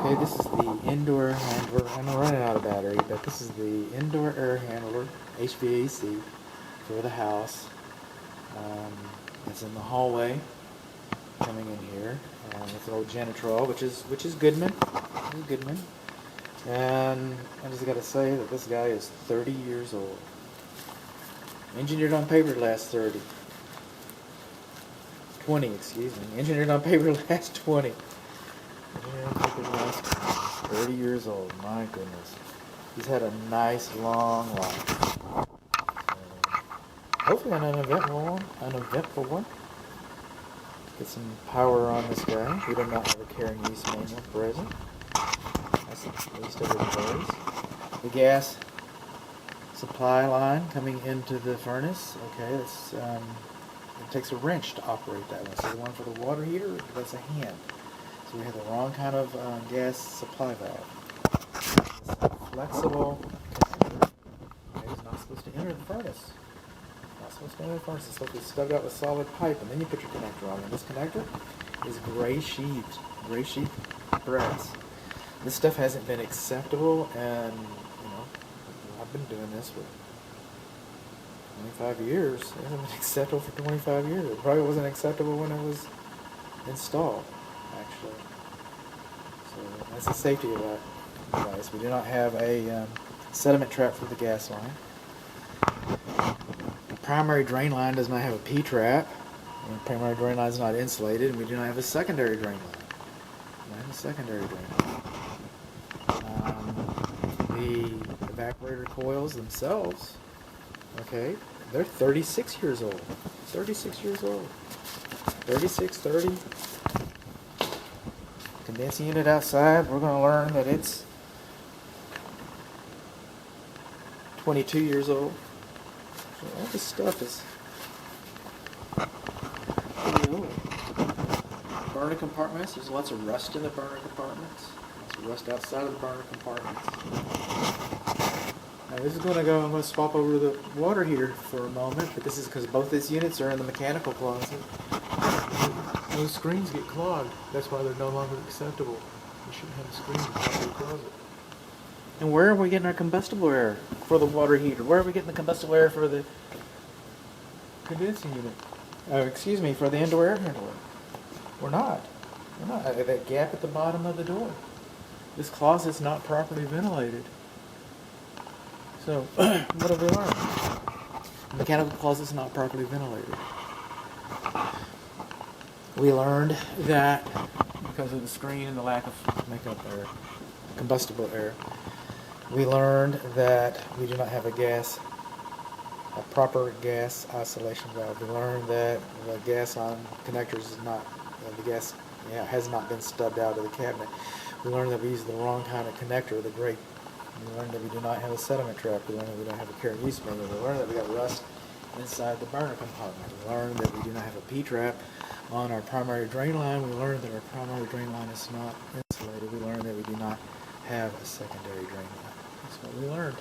Okay, this is the indoor handler. I'm running out of battery, but this is the indoor air handler, HVAC, for the house. It's in the hallway, coming in here, and it's an old Janitrol, which is Goodman. This is Goodman. And I just got to say that this guy is 30 years old. Engineered on paper lasts 30. 20, excuse me. Engineered on paper lasts 20. Engineered on paper lasts 20. 30 years old. My goodness. He's had a nice long life. Hopefully an uneventful one. Get some power on this guy. We do not have a carrying use manual present. That's at least everybody's. The gas supply line coming into the furnace. Okay, it's it takes a wrench to operate that one. So the one for the water heater, that's a hand. So we have the wrong kind of gas supply valve. It's a flexible connector. Okay, it's not supposed to enter the furnace. Not supposed to enter the furnace. It's supposed to be stuck out with solid pipe, and then you put your connector on. And this connector is gray sheet brass. This stuff hasn't been acceptable, and I've been doing this for 25 years. It hasn't been acceptable for 25 years. It probably wasn't acceptable when it was installed, actually. So that's the safety of that device. We do not have a sediment trap for the gas line. The primary drain line does not have a P-trap. The primary drain line is not insulated, and we do not have a secondary drain line. We don't have a secondary drain line. The evaporator coils themselves, okay, they're 36 years old. 36 years old. 36, 30. Condensing unit outside, we're going to learn that it's 22 years old. So all this stuff is pretty old. Burner compartments, there's lots of rust in the burner compartments. Lots of rust outside of the burner compartments. Now this is going to go, I'm going to swap over to the water heater for a moment, but this is because both these units are in the mechanical closet. Those screens get clogged. That's why they're no longer acceptable. You shouldn't have a screen in the closet. And where are we getting our combustible air for the water heater? Where are we getting the combustible air for the condensing unit? For the indoor air handler. We're not. That gap at the bottom of the door. This closet's not properly ventilated. So, what have we learned? The mechanical closet's not properly ventilated. We learned that because of the screen and the lack of makeup air, combustible air, we learned that we do not have a proper gas isolation valve. We learned that the gas on connectors is not, has not been stubbed out of the cabinet. We learned that we use the wrong kind of connector, the grate. We learned that we do not have a sediment trap. We learned that we don't have a carrying use manual. We learned that we got rust inside the burner compartment. We learned that we do not have a P-trap on our primary drain line. We learned that our primary drain line is not insulated. We learned that we do not have a secondary drain line. That's what we learned.